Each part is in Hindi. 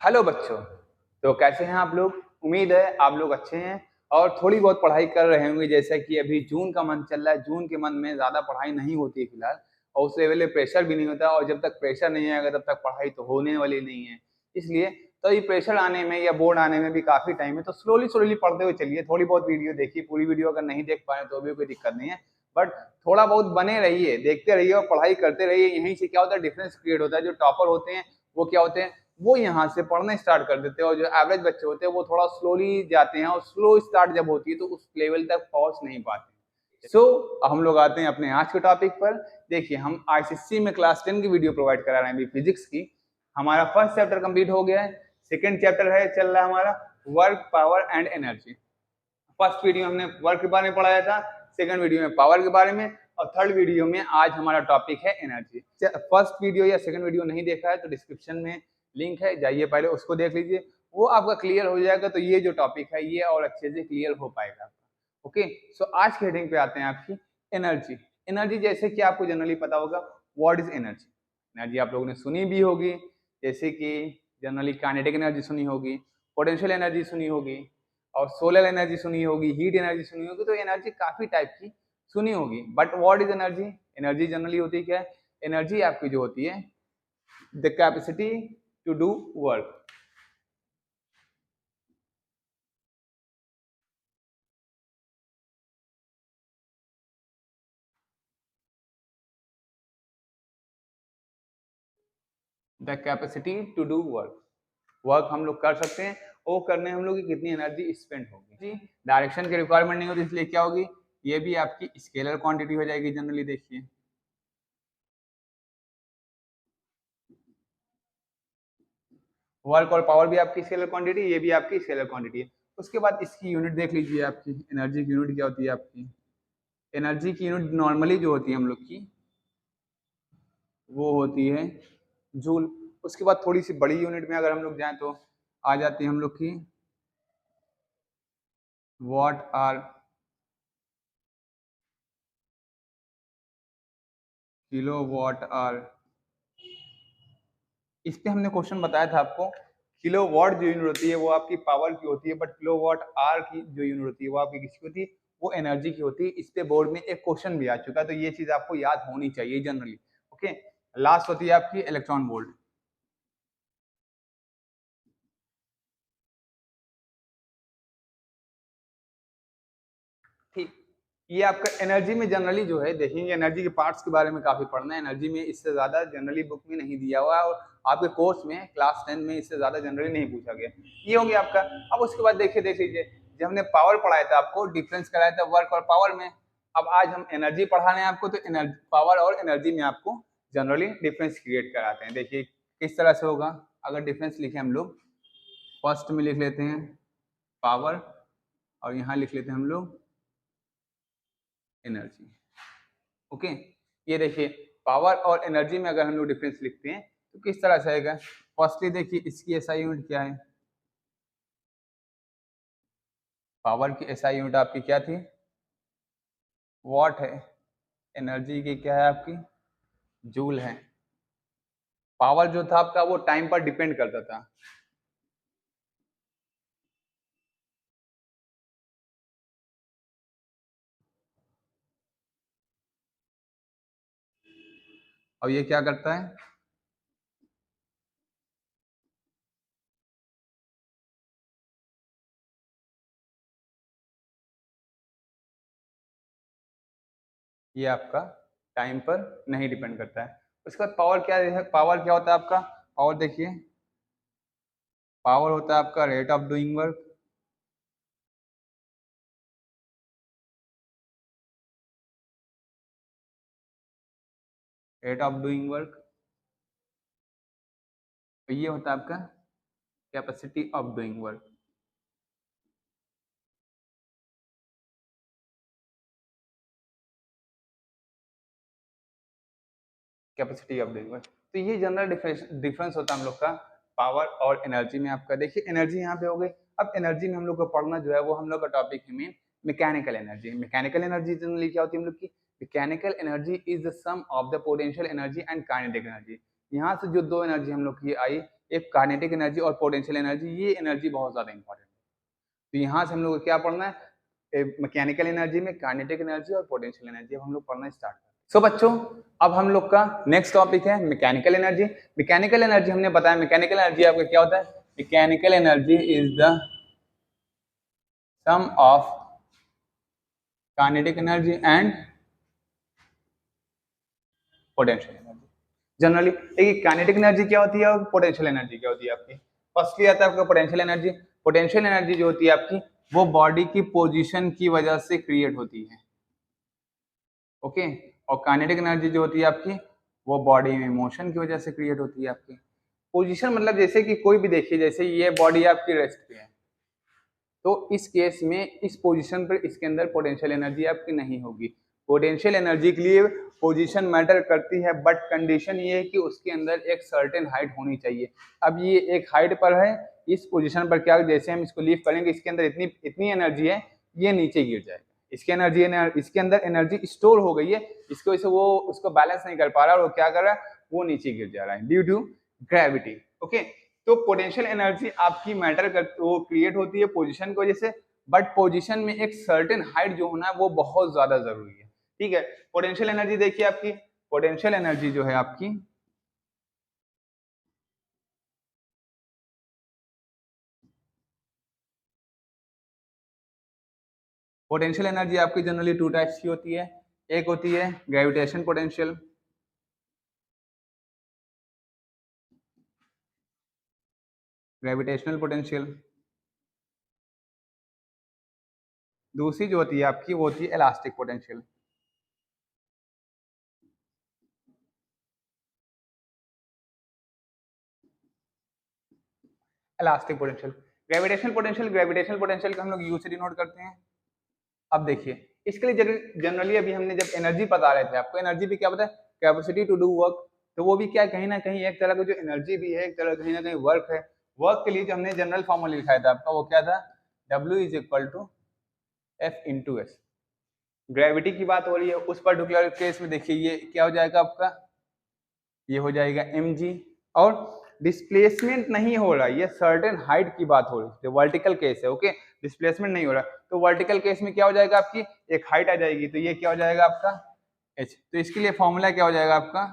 हेलो बच्चों। तो कैसे हैं आप लोग? उम्मीद है आप लोग अच्छे हैं और थोड़ी बहुत पढ़ाई कर रहे होंगे। जैसा कि अभी जून का मंथ चल रहा है, जून के मंथ में ज़्यादा पढ़ाई नहीं होती है फिलहाल, और उस लेवल पे प्रेशर भी नहीं होता, और जब तक प्रेशर नहीं आएगा तब तक पढ़ाई तो होने वाली नहीं है। इसलिए तो ये प्रेशर आने में या बोर्ड आने में भी काफ़ी टाइम है, तो स्लोली स्लोली पढ़ते हुए चलिए। थोड़ी बहुत वीडियो देखिए, पूरी वीडियो अगर नहीं देख पाए तो भी कोई दिक्कत नहीं है, बट थोड़ा बहुत बने रहिए, देखते रहिए और पढ़ाई करते रहिए। यहीं से क्या होता है, डिफरेंस क्रिएट होता है। जो टॉपर होते हैं वो क्या होते हैं, वो यहाँ से पढ़ना स्टार्ट कर देते हैं, और जो एवरेज बच्चे होते हैं वो थोड़ा स्लोली जाते हैं, और स्लो स्टार्ट जब होती है तो उस लेवल तक पहुंच नहीं पाते। हम लोग आते हैं अपने आज के टॉपिक पर। देखिए, हम आईसीएससी में क्लास 10 की वीडियो प्रोवाइड करा रहे हैं अभी फिजिक्स की। हमारा फर्स्ट चैप्टर कंप्लीट हो गया है। सेकेंड चैप्टर है चल रहा है हमारा work, power and energy. First video हमने वर्क के बारे में पढ़ाया था, सेकंड वीडियो में पावर के बारे में, और थर्ड वीडियो में आज हमारा टॉपिक है एनर्जी। फर्स्ट वीडियो या सेकंड वीडियो नहीं देखा है तो डिस्क्रिप्शन में लिंक है, जाइए पहले उसको देख लीजिए, वो आपका क्लियर हो जाएगा। तो ये जो टॉपिक है ये और अच्छे से क्लियर हो पाएगा। ओके, सो आज के हेडिंग पे आते हैं आपकी एनर्जी। एनर्जी जैसे कि आपको जनरली पता होगा व्हाट इज एनर्जी। एनर्जी आप लोगों ने सुनी भी होगी, जैसे कि जनरली काइनेटिक एनर्जी सुनी होगी, पोटेंशियल एनर्जी सुनी होगी, और सोलर एनर्जी सुनी होगी, हीट एनर्जी सुनी होगी। तो एनर्जी काफी टाइप की सुनी होगी, but what is energy? Energy generally होती है क्या है? एनर्जी आपकी जो होती है the capacity to do work. The capacity to do work, work हम लोग कर सकते हैं, वो करने हम लोग की कितनी एनर्जी स्पेंड होगी। जी, डायरेक्शन की रिक्वायरमेंट नहीं होती, इसलिए क्या होगी, ये भी आपकी स्केलर क्वांटिटी हो जाएगी जनरली। देखिए, वर्क और पावर भी आपकी स्केलर क्वांटिटी, ये भी आपकी स्केलर क्वांटिटी है। उसके बाद इसकी यूनिट देख लीजिए, आपकी एनर्जी की यूनिट क्या होती है आपकी। एनर्जी की यूनिट नॉर्मली जो होती है हम लोग की, वो होती है जूल। उसके बाद थोड़ी सी बड़ी यूनिट में अगर हम लोग जाएं तो आ जाती है हम लोग की watt hour kilowatt hour. इस पे हमने क्वेश्चन बताया था आपको, किलो वॉट जो यूनिट होती है वो आपकी पावर की होती है, बट किलो वॉट आर की जो यूनिट होती है वो आपकी किसकी होती है? वो एनर्जी की होती है। इस पे बोर्ड में एक क्वेश्चन भी आ चुका है, तो ये चीज आपको याद होनी चाहिए जनरली। ओके, लास्ट होती है आपकी इलेक्ट्रॉन वोल्ट। ठीक, ये आपका एनर्जी में जनरली जो है देखेंगे, एनर्जी के पार्ट्स के बारे में काफी पढ़ना है। एनर्जी में इससे ज्यादा जनरली बुक में नहीं दिया हुआ है, और आपके कोर्स में क्लास 10 में इससे ज्यादा जनरली नहीं पूछा गया। ये हो गया आपका। अब उसके बाद देखिए, देख लीजिए, जब हमने पावर पढ़ाया था आपको, डिफरेंस कराया था वर्क और पावर में। अब आज हम एनर्जी पढ़ा रहे हैं आपको, तो एनर्जी, पावर और एनर्जी में आपको जनरली डिफरेंस क्रिएट कराते हैं। देखिए किस तरह से होगा। अगर डिफरेंस लिखे हम लोग, फर्स्ट में लिख लेते हैं पावर, और यहाँ लिख लेते हैं हम लोग एनर्जी। ओके, ये देखिए, पावर और एनर्जी में अगर हम लोग डिफरेंस लिखते हैं तो किस तरह से आएगा। फर्स्टली देखिए, इसकी एसआई यूनिट क्या है? पावर की एसआई यूनिट आपकी क्या थी? वॉट है। एनर्जी की क्या है आपकी? जूल है। पावर जो था आपका वो टाइम पर डिपेंड करता था। और ये क्या करता है? ये आपका टाइम पर नहीं डिपेंड करता है। उसके बाद पावर क्या है? पावर क्या होता है आपका? पावर देखिए, पावर होता है आपका rate of doing work. Rate of doing work. तो ये होता है आपका capacity of doing work. Capacity of doing work. तो ये जनरल डिफरेंस होता है हम लोग का पावर और एनर्जी में। आपका देखिए, एनर्जी यहाँ पे हो गई। अब एनर्जी में हम लोग को पढ़ना जो है वो हम लोग का टॉपिक है main mechanical energy. Mechanical energy generally क्या होती है हम लोग की? Mechanical energy is the sum of the potential energy and kinetic energy. यहाँ से जो दो एनर्जी हम लोग की आई, एक काइनेटिक एनर्जी और पोटेंशियल एनर्जी, ये एनर्जी बहुत ज्यादा इंपॉर्टेंट है। तो यहाँ से हम लोग को क्या पढ़ना है, मैकेनिकल एनर्जी में काइनेटिक एनर्जी और पोटेंशियल एनर्जी हम लोग पढ़ना स्टार्ट करें। सो बच्चों, अब हम लोग का नेक्स्ट टॉपिक है मैकेनिकल एनर्जी। मैकेनिकल एनर्जी हमने बताया, मैकेनिकल एनर्जी आपका क्या होता है, mechanical energy is the sum of kinetic energy and potential energy. Generally देखिए काइनेटिक एनर्जी क्या होती है और पोटेंशियल एनर्जी क्या होती है आपकी। फर्स्टली आता है आपका पोटेंशियल एनर्जी। पोटेंशियल एनर्जी जो होती है आपकी, वो बॉडी की पोजीशन की वजह से क्रिएट होती है, ओके। और काइनेटिक एनर्जी जो होती है आपकी, वो बॉडी में मोशन की वजह से क्रिएट होती है आपकी। पोजीशन मतलब जैसे कि कोई भी देखिए, जैसे ये बॉडी आपकी रेस्ट पे है, तो इस केस में इस पोजीशन पर इसके अंदर पोटेंशियल एनर्जी आपकी नहीं होगी। पोटेंशियल एनर्जी के लिए पोजीशन मैटर करती है, बट कंडीशन ये है कि उसके अंदर एक सर्टेन हाइट होनी चाहिए। अब ये एक हाइट पर है, इस पोजीशन पर क्या, जैसे हम इसको लिफ्ट करेंगे, इसके अंदर इतनी एनर्जी है, ये नीचे गिर जाएगा। इसके अंदर एनर्जी स्टोर हो गई है, इसकी वजह से वो उसको बैलेंस नहीं कर पा रहा और वो क्या कर रहा है, वो नीचे गिर जा रहा है ड्यू टू ग्रेविटी, ओके। तो पोटेंशियल एनर्जी आपकी मैटर कर, वो क्रिएट होती है पोजीशन की वजह से, बट पोजीशन में एक सर्टेन हाइट जो होना है वो बहुत ज्यादा जरूरी है, ठीक है। पोटेंशियल एनर्जी देखिए आपकी, पोटेंशियल एनर्जी जो है आपकी, पोटेंशियल एनर्जी आपकी जनरली टू टाइप्स की होती है। एक होती है ग्रेविटेशन पोटेंशियल, ग्रेविटेशनल पोटेंशियल। दूसरी जो होती है आपकी, वो होती है elastic potential. Elastic potential, gravitational potential का हम लोग यू से डिनोट करते हैं। अब देखिए, इसके लिए जनरली अभी हमने जब एनर्जी बता रहे थे आपको, एनर्जी भी क्या पता है, कैपेसिटी टू डू वर्क। तो वो भी क्या, कहीं ना कहीं एक तरह का जो एनर्जी भी है, एक तरह कहीं ना कहीं वर्क है। वर्क के लिए जो हमने जनरल फॉर्मूला लिखा था आपका, वो क्या था, W is equal to F into S. Gravity की बात हो रही है, उस पर्टिकुलर केस में देखिए ये क्या हो जाएगा आपका, ये हो जाएगा mg। और डिस्प्लेसमेंट नहीं हो रहा, ये सर्टेन हाइट की बात हो रही है, वर्टिकल केस है, ओके। डिस्प्लेसमेंट नहीं हो रहा, तो वर्टिकल केस में क्या हो जाएगा आपकी, एक हाइट आ जाएगी, तो ये क्या हो जाएगा आपका h। तो इसके लिए फॉर्मूला क्या हो जाएगा आपका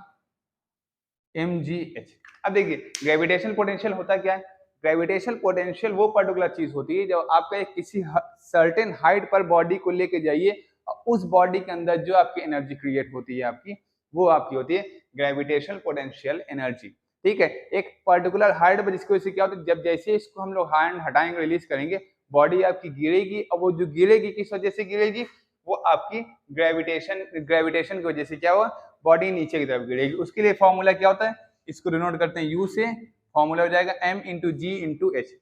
mgh। अब देखिए ग्रेविटेशनल पोटेंशियल होता क्या है, ग्रेविटेशनल पोटेंशियल वो पर्टिकुलर चीज होती है जब आपका एक किसी सर्टेन हाइट पर बॉडी को लेके जाइए, उस बॉडी के अंदर जो आपकी एनर्जी क्रिएट होती है आपकी, वो आपकी होती है ग्रेविटेशनल पोटेंशियल एनर्जी, ठीक है। एक पर्टिकुलर हाइट पर, जिसकी वजह से क्या होता है, जब जैसे इसको हम लोग हैंड हटाएंगे, रिलीज करेंगे, बॉडी आपकी गिरेगी, और वो जो गिरेगी किस वजह से गिरेगी, वो आपकी ग्रेविटेशन की वजह से क्या हुआ, बॉडी नीचे की तरफ गिरेगी। उसके लिए फॉर्मूला क्या होता है, इसको डिनोट करते हैं यू से, फॉर्मूला हो जाएगा m into G into H,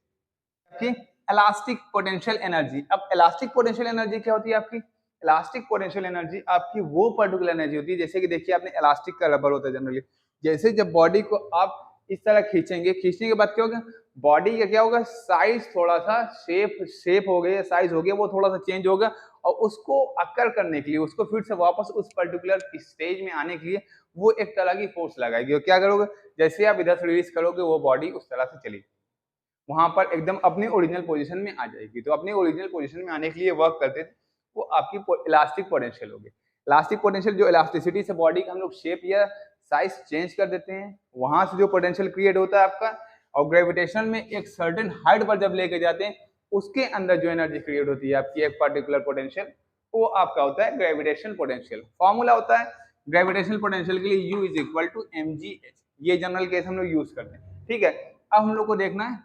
elastic potential energy. अब इलास्टिक पोटेंशियल एनर्जी क्या होती है आपकी, इलास्टिक पोटेंशियल एनर्जी आपकी वो पर्टिकुलर एनर्जी होती है, जैसे कि देखिए आपने इलास्टिक का रबर होता है जनरली, जैसे जब बॉडी को आप इस तरह खींचेंगे, खींचने के बाद क्या होगा, बॉडी का क्या होगा, साइज थोड़ा सा शेप हो गया, साइज हो गया, वो थोड़ा सा चेंज होगा, और उसको अकर करने के लिए, उसको फिर से वापस उस पर्टिकुलर स्टेज में आने के लिए वो एक तरह की फोर्स लगाएगी। और क्या करोगे, जैसे आप इधर से रिलीज करोगे, वो बॉडी उस तरह से चलेगी, वहां पर एकदम अपनी ओरिजिनल पोजीशन में आ जाएगी। तो अपनी ओरिजिनल पोजीशन में आने के लिए वर्क करते थे, वो आपकी इलास्टिक पोटेंशियल होगी। इलास्टिक पोटेंशियल जो इलास्टिसिटी से बॉडी का हम लोग शेप या साइज चेंज कर देते हैं, वहां से जो पोटेंशियल क्रिएट होता है आपका। और ग्रेविटेशन में एक सर्टेन हाइट पर जब लेके जाते हैं, उसके अंदर जो एनर्जी क्रिएट होती है आपकी एक पर्टिकुलर पोटेंशियल, वो आपका होता है ग्रेविटेशनल पोटेंशियल। फॉर्मूला होता है ग्रेविटेशनल पोटेंशियल के लिए U is equal to mgh, ये जनरल केस हम लोग यूज करते हैं, ठीक है। अब हम लोग को देखना है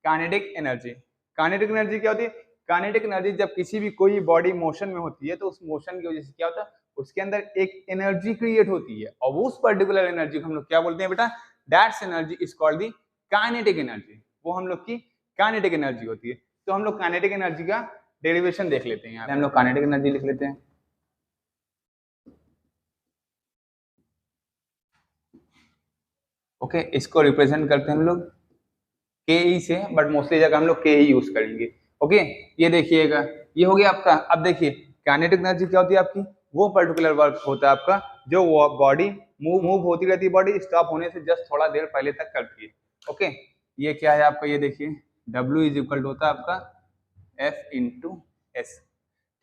काइनेटिक एनर्जी। काइनेटिक एनर्जी क्या होती है, काइनेटिक एनर्जी जब किसी भी कोई बॉडी मोशन में होती है, तो उस मोशन की वजह से क्या होता है, उसके अंदर एक एनर्जी क्रिएट होती है, और उस पर्टिकुलर एनर्जी को हम लोग क्या बोलते हैं बेटा, that's energy is called the kinetic energy. वो हम लोग की काइनेटिक एनर्जी होती है। तो हम लोग काइनेटिक एनर्जी का डेरिवेशन देख लेते हैं, हम लोग काइनेटिक एनर्जी लिख लेते हैं। ओके, इसको रिप्रेजेंट करते हैं हम लोग के ई से, बट मोस्टली जगह हम लोग के ही यूज करेंगे, ओके। ये देखिएगा, ये हो गया आपका। अब देखिए काइनेटिक एनर्जी क्या होती है आपकी, वो पर्टिकुलर वर्क होता है आपका जो बॉडी मूव होती रहती है, बॉडी स्टॉप होने से जस्ट थोड़ा देर पहले तक करती है, ओके। ये क्या है आपका, ये देखिए W इज इक्वल टू होता है आपका F इंटू एस।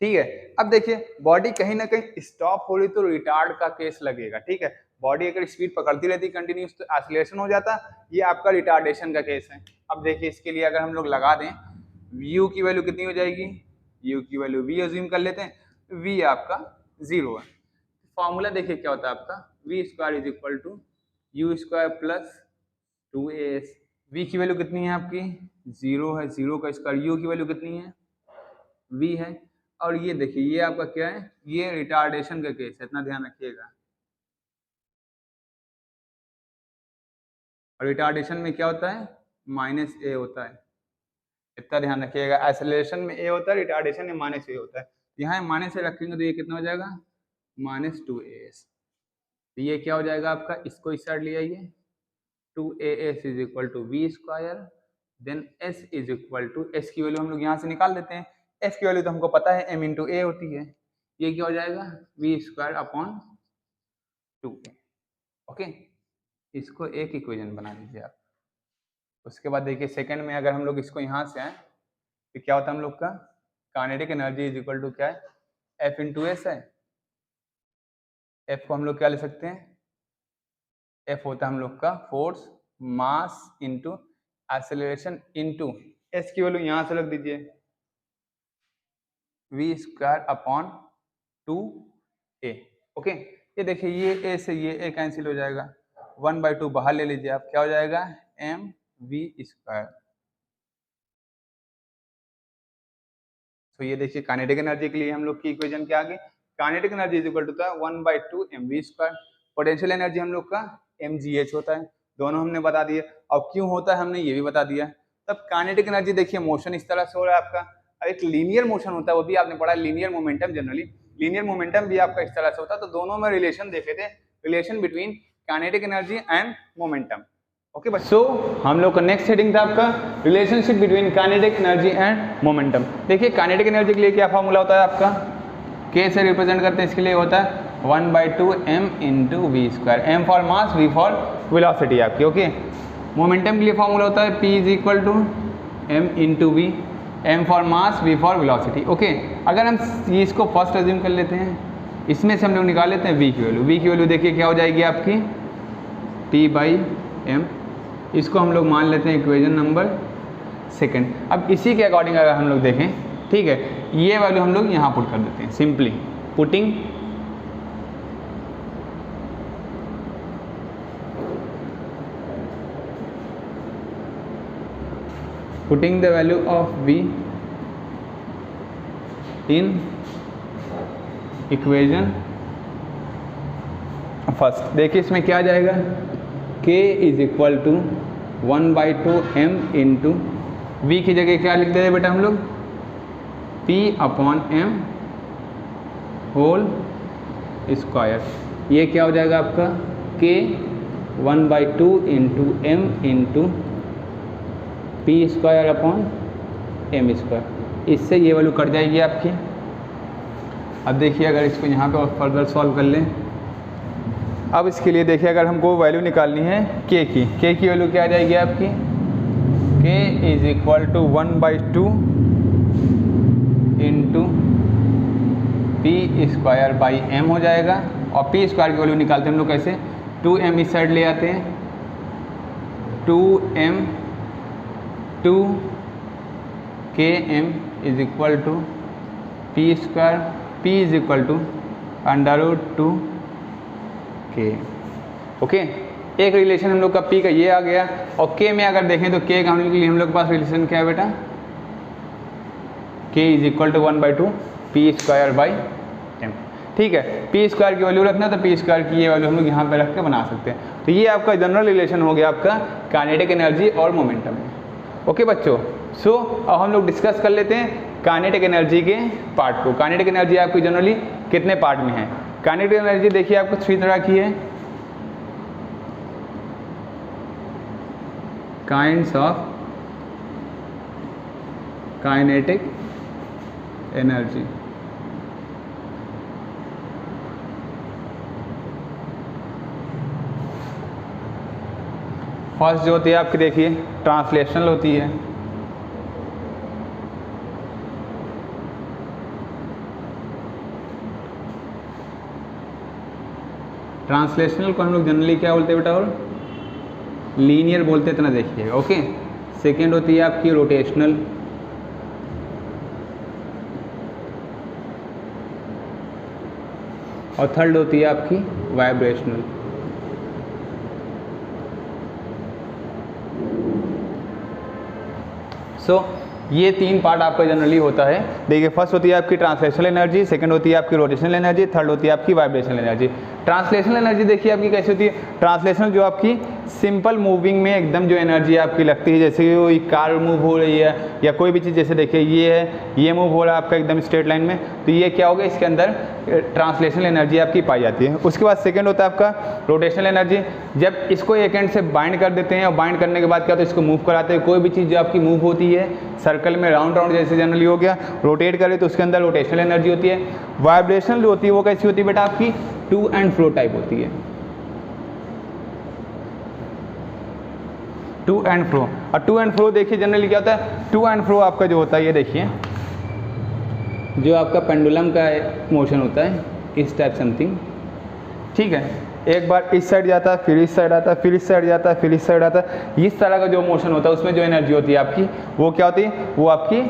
ठीक है, अब देखिए बॉडी कहीं ना कहीं स्टॉप हो रही तो रिटार्ड का केस लगेगा। ठीक है, बॉडी अगर स्पीड पकड़ती रहती कंटिन्यूस तो एक्सीलरेशन हो जाता, ये आपका रिटार्डेशन का केस है। अब देखिए इसके लिए अगर हम लोग लगा दें u की वैल्यू कितनी हो जाएगी, u की वैल्यू v अज्यूम कर लेते हैं, v आपका 0 है। फॉर्मूला देखिए क्या होता है आपका, v square is equal to u square plus 2as। v की वैल्यू कितनी है आपकी 0 है, 0 का स्क्वायर, u की वैल्यू कितनी है v है। और ये देखिए ये आपका क्या है, ये रिटार्डेशन का केस है, इतना ध्यान रखिएगा। और रिटार्डेशन में क्या होता है, माइनस ए होता है, इतना ध्यान रखिएगा। एक्सेलरेशन में ए होता है, रिटार्डेशन में माइनस ए होता है। यहाँ माइनस ए रखेंगे तो ये कितना हो जाएगा -2as। तो ये क्या हो जाएगा आपका, इसको इस साइड ले आइए, 2as is equal to V square, then s is equal to, s की वैल्यू हम लोग यहाँ से निकाल देते हैं, s की वैल्यू तो हमको पता है m इंटू ए होती है। ये क्या हो जाएगा V square upon 2a। Okay, इसको एक इक्वेशन बना लीजिए आप। उसके बाद देखिए सेकंड में अगर हम लोग इसको यहाँ से आए तो क्या होता है हम लोग का, kinetic energy is equal to क्या है, F इंटू एस है। F को हम लोग क्या ले सकते हैं, F होता है हम लोग का force mass into acceleration into S की वैल्यू यहाँ से रख दीजिए, v स्क्वायर अपॉन 2a। ओके, ये देखिए ये a से ये a कैंसिल हो जाएगा, 1/2 बाहर ले लीजिए आप, क्या हो जाएगा mv स्क्वायर। तो ये देखिए काइनेटिक एनर्जी के लिए हम लोग की इक्वेशन क्या आ गई, kinetic energy is equal to था 1/2 mv स्क्वायर। पोटेंशियल एनर्जी हम लोग का mgh होता है, दोनों हमने बता दिए। अब क्यों होता है हमने ये भी बता दिया। तब काइनेटिक एनर्जी देखिए मोशन इस तरह से हो रहा है आपका, एक लीनियर मोशन होता है, वो भी आपने पढ़ा linear momentum. Generally linear momentum भी आपका इस तरह से होता है। तो दोनों में रिलेशन देखे थे, relation between kinetic energy and momentum. Okay बच्चों, हम लोग का नेक्स्ट हेडिंग था आपका relationship between kinetic energy and momentum. देखिए काइनेटिक एनर्जी के लिए क्या फॉर्मूला होता है आपका, k से रिप्रेजेंट करते हैं, इसके लिए होता है 1/2 m into V square, m for mass, v for velocity आपकी। ओके, मोमेंटम के लिए फॉर्मूला होता है p is equal to m into V, m for mass, v for velocity. Okay, अगर हम इसको फर्स्ट अज्यूम कर लेते हैं, इसमें से हम लोग निकाल लेते हैं v की वैल्यू। v की वैल्यू देखिए क्या हो जाएगी आपकी p/m, इसको हम लोग मान लेते हैं इक्वेशन नंबर सेकंड। अब इसी के अकॉर्डिंग अगर हम लोग देखें, ठीक है, ये वैल्यू हम लोग यहाँ पुट कर देते हैं, simply putting the value of v in equation first. देखिए इसमें क्या आ जाएगा, k is equal to 1/2 m into V की जगह क्या लिख दे रहे बेटा हम लोग, p upon m whole square. ये क्या हो जाएगा आपका k 1/2 into m into P square upon m square. इससे ये वैल्यू कट जाएगी आपकी। अब देखिए अगर इसको यहाँ पे और फर्दर सॉल्व कर लें, अब इसके लिए देखिए अगर हमको वैल्यू निकालनी है k की वैल्यू क्या आ जाएगी आपकी, k is equal to 1/2 into P square by m हो जाएगा। और p स्क्वायर की वैल्यू निकालते हैं हम लोग कैसे, 2m इस साइड ले आते हैं, 2m 2km is equal to P square, p is equal to √2k। Okay, एक रिलेशन हम लोग का p का ये आ गया। और k में अगर देखें तो k का हम लोग के पास रिलेशन क्या है बेटा, k is equal to 1/2 P square by m। ठीक है, पी स्क्वायर की वैल्यू रखना तो पी स्क्वायर की ये वैल्यू हम लोग यहाँ पे रख के बना सकते हैं। तो ये आपका जनरल रिलेशन हो गया आपका काइनेटिक एनर्जी और मोमेंटम में। ओके बच्चों, सो अब हम लोग डिस्कस कर लेते हैं काइनेटिक एनर्जी के पार्ट को। काइनेटिक एनर्जी आपकी जनरली कितने पार्ट में है। काइनेटिक एनर्जी देखिए आपको 3 तरह की है, kinds of kinetic energy. First जो होती है आपकी देखिए ट्रांसलेशनल होती है, ट्रांसलेशनल को हम लोग जनरली क्या बोलते हैं बेटा, और लीनियर बोलते हैं, इतना देखिएगा। ओके, सेकेंड होती है आपकी रोटेशनल, और थर्ड होती है आपकी वाइब्रेशनल। सो ये तीन पार्ट आपका जनरली होता है। देखिए फर्स्ट होती है आपकी ट्रांसलेशनल एनर्जी, सेकंड होती है आपकी रोटेशनल एनर्जी, थर्ड होती है आपकी वाइब्रेशनल एनर्जी। ट्रांसलेशनल एनर्जी देखिए आपकी कैसी होती है, ट्रांसलेशनल जो आपकी सिंपल मूविंग में एकदम जो एनर्जी आपकी लगती है, जैसे कि कोई कार मूव हो रही है या कोई भी चीज़, जैसे देखिए ये है, ये मूव हो रहा है आपका एकदम स्ट्रेट लाइन में, तो ये क्या होगा, इसके अंदर ट्रांसलेशनल एनर्जी आपकी पाई जाती है। उसके बाद सेकंड होता है आपका रोटेशनल एनर्जी, जब इसको एक एंड से बाइंड कर देते हैं और बाइंड करने के बाद क्या होता है, इसको मूव कराते हैं। कोई भी चीज़ जो आपकी मूव होती है सर्कल में राउंड राउंड जैसे जनरली हो गया, रोटेट करें तो उसके अंदर रोटेशनल एनर्जी होती है। वाइब्रेशनल जो होती है वो कैसी होती है बेटा, आपकी टू एंड फ्रो टाइप होती है, टू एंड फ्रो। और टू एंड फ्रो देखिए जनरली क्या होता है, टू एंड फ्रो आपका जो होता है, ये देखिए जो आपका पेंडुलम का मोशन होता है, इस टाइप समथिंग, ठीक है। एक बार इस साइड जाता है, फिर इस साइड आता है, फिर इस साइड जाता है, फिर इस साइड आता है, इस तरह का जो मोशन होता है उसमें जो एनर्जी होती है आपकी, वो क्या होती है, वो आपकी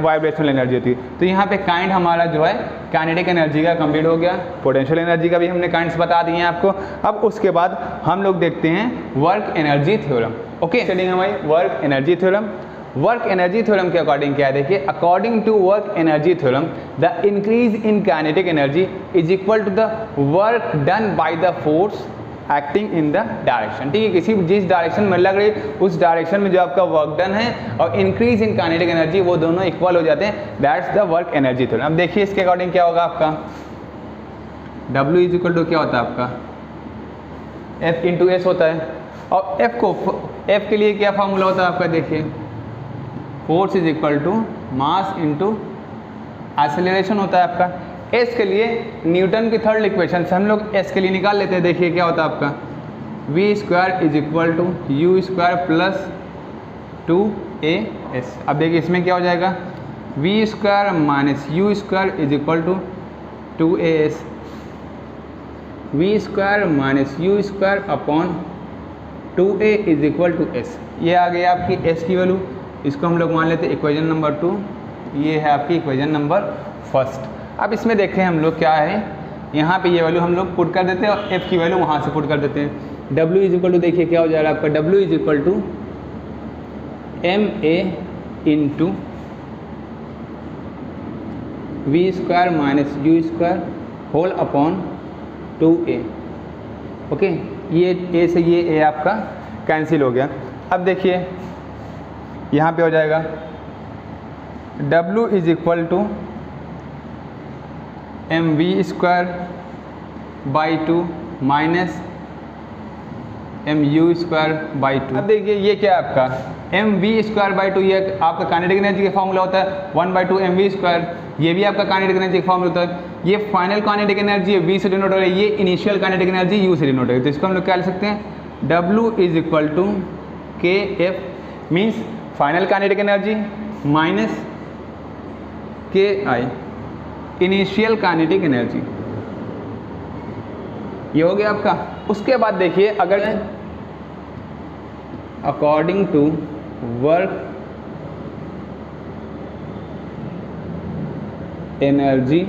वाइब्रेशनल एनर्जी होती है। तो यहाँ पे काइंड हमारा जो है काइनेटिक एनर्जी का कंप्लीट हो गया, पोटेंशियल एनर्जी का भी हमने काइंड्स बता दिए हैं आपको। अब उसके बाद हम लोग देखते हैं वर्क एनर्जी थ्योरम। ओके, चलिए हमारी work energy theorem. Work energy theorem के अकॉर्डिंग क्या है, देखिए according to work energy theorem the increase in kinetic energy is equal to the work done by the force acting in the direction. ठीक है, किसी जिस डायरेक्शन में लग रही उस डायरेक्शन में जो आपका वर्क डन है और इंक्रीज इन काइनेटिक एनर्जी, वो दोनों इक्वल हो जाते हैं। That's the work energy theorem. अब देखिए इसके अकॉर्डिंग क्या होगा आपका, W इज इक्वल टू क्या होता है आपका, F इंटू एस होता है। और F के लिए क्या फॉर्मूला होता है आपका, देखिए force is equal to mass into acceleration होता है आपका। एस के लिए न्यूटन की थर्ड इक्वेशन से हम लोग एस के लिए निकाल लेते हैं। देखिए क्या होता है आपका, V square is equal to U square plus 2AS। अब देखिए इसमें क्या हो जाएगा, V square minus U square is equal to 2AS, V square minus U square upon 2A is equal to S. ये आ गई आपकी एस की वैल्यू, इसको हम लोग मान लेते हैं इक्वेशन नंबर 2, ये है आपकी इक्वेशन नंबर फर्स्ट। अब इसमें देखें हम लोग क्या है, यहाँ पे ये वैल्यू हम लोग पुट कर देते हैं और F की वैल्यू वहाँ से पुट कर देते हैं। W इज इक्वल टू देखिए क्या हो जाएगा आपका, W is equal to MA into V square minus U square whole upon 2A। ओके, ये A से ये A आपका कैंसिल हो गया। अब देखिए यहाँ पे हो जाएगा W is equal to MV square by 2 minus MU square by 2। अब देखिए ये क्या है आपका, MV स्क्वायर बाई 2, ये आपका काइनेटिक एनर्जी का फॉर्मूला होता है 1/2 MV स्क्वायर। ये भी आपका काइनेटिक एनर्जी का फॉर्मूला होता है। ये फाइनल काइनेटिक एनर्जी है, V से डिनोट हो रही है, ये इनिशियल काइनेटिक एनर्जी U से डिनोट हो रही है। तो इसको हम लोग क्या लिख सकते हैं, W is equal to KF means final kinetic energy minus KI initial kinetic energy. ये हो गया आपका। उसके बाद देखिए अगर according to work energy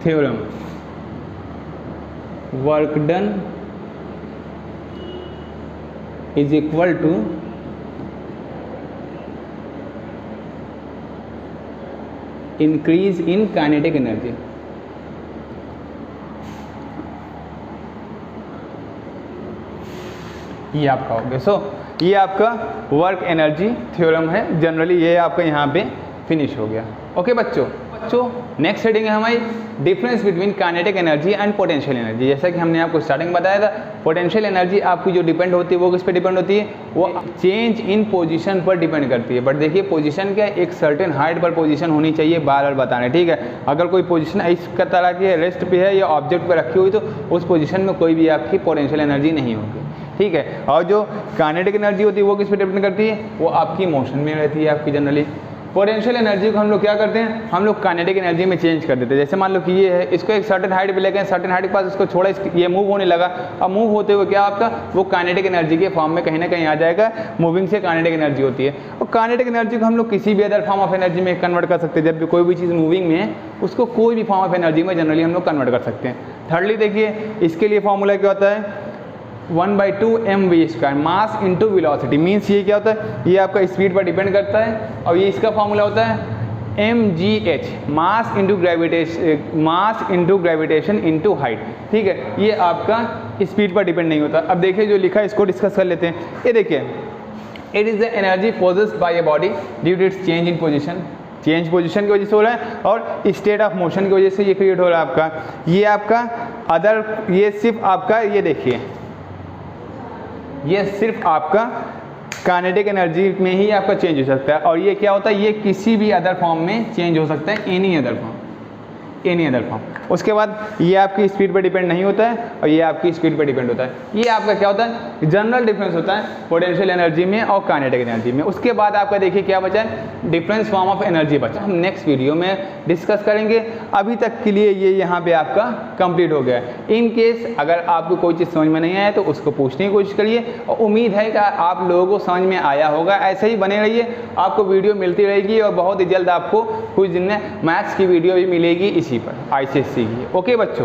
theorem, work done is equal to increase in kinetic energy. ये आपका हो गया। सो ये आपका वर्क एनर्जी थ्योरम है, जनरली ये आपका यहाँ पे फिनिश हो गया। ओके बच्चों। बच्चों नेक्स्ट हेडिंग है हमारी difference between kinetic energy and potential energy. जैसा कि हमने आपको स्टार्टिंग में बताया था, पोटेंशियल एनर्जी आपकी जो डिपेंड होती है वो किस पे डिपेंड होती है, वो चेंज इन पोजीशन पर डिपेंड करती है। बट देखिए पोजीशन क्या है, एक सर्टेन हाइट पर पोजीशन होनी चाहिए, बार बार बताना, ठीक है। अगर कोई पोजीशन इस तरह की रेस्ट पे है या ऑब्जेक्ट पे रखी हुई तो उस पोजीशन में कोई भी आपकी पोटेंशियल एनर्जी नहीं होगी, ठीक है। और जो काइनेटिक एनर्जी होती है वो किस पे डिपेंड करती है, वो आपकी मोशन में रहती है आपकी जनरली। पोटेंशियल एनर्जी को हम लोग क्या करते हैं, हम लोग काइनेटिक एनर्जी में चेंज कर देते हैं। जैसे मान लो कि ये है, इसको एक सर्टेन हाइट पे लेके गए, सर्टेन हाइट के पास इसको छोड़ा, ये मूव होने लगा। अब मूव होते हुए क्या आपका वो काइनेटिक एनर्जी के फॉर्म में कहीं ना कहीं आ जाएगा, मूविंग से काइनेटिक एनर्जी होती है। और काइनेटिक एनर्जी को हम लोग किसी भी अदर फॉर्म ऑफ एनर्जी में कन्वर्ट कर सकते हैं। जब भी कोई भी चीज़ मूविंग में है उसको कोई भी फॉर्म ऑफ एनर्जी में जनरली हम लोग कन्वर्ट कर सकते हैं। थर्डली देखिए इसके लिए फॉर्मूला क्या होता है, 1/2 mv², mass into velocity. Means ये क्या होता है, ये आपका स्पीड पर डिपेंड करता है। और ये इसका फॉर्मूला होता है mgh, mass into gravitation into height, ठीक है। ये आपका स्पीड पर डिपेंड नहीं होता। अब देखिए जो लिखा है इसको डिस्कस कर लेते हैं। ये देखिए, it is the energy possessed by a body due to its change in position, change position की वजह से हो रहा है, और स्टेट ऑफ मोशन की वजह से ये क्रिएट हो रहा है आपका। ये आपका अदर, ये सिर्फ आपका, ये देखिए ये सिर्फ आपका काइनेटिक एनर्जी में ही आपका चेंज हो सकता है। और ये क्या होता है, ये किसी भी अदर फॉर्म में चेंज हो सकता है, एनी अदर फॉर्म। उसके बाद ये आपकी स्पीड पर डिपेंड नहीं होता है और ये आपकी स्पीड पर डिपेंड होता है। ये आपका क्या होता है, जनरल डिफरेंस होता है पोटेंशियल एनर्जी में और काइनेटिक एनर्जी में। उसके बाद आपका देखिए क्या बचा है, डिफरेंस फॉर्म ऑफ एनर्जी बचा। हम नेक्स्ट वीडियो में डिस्कस करेंगे। अभी तक के लिए ये यहाँ पे आपका कंप्लीट हो गया है। इन केस अगर आपको कोई चीज़ समझ में नहीं आया तो उसको पूछने की कोशिश करिए, और उम्मीद है कि आप लोगों को समझ में आया होगा। ऐसे ही बने रहिए, आपको वीडियो मिलती रहेगी और बहुत ही जल्द आपको कुछ दिन में मैथ्स की वीडियो भी मिलेगी इसी पर, ICSE की। ओके बच्चों।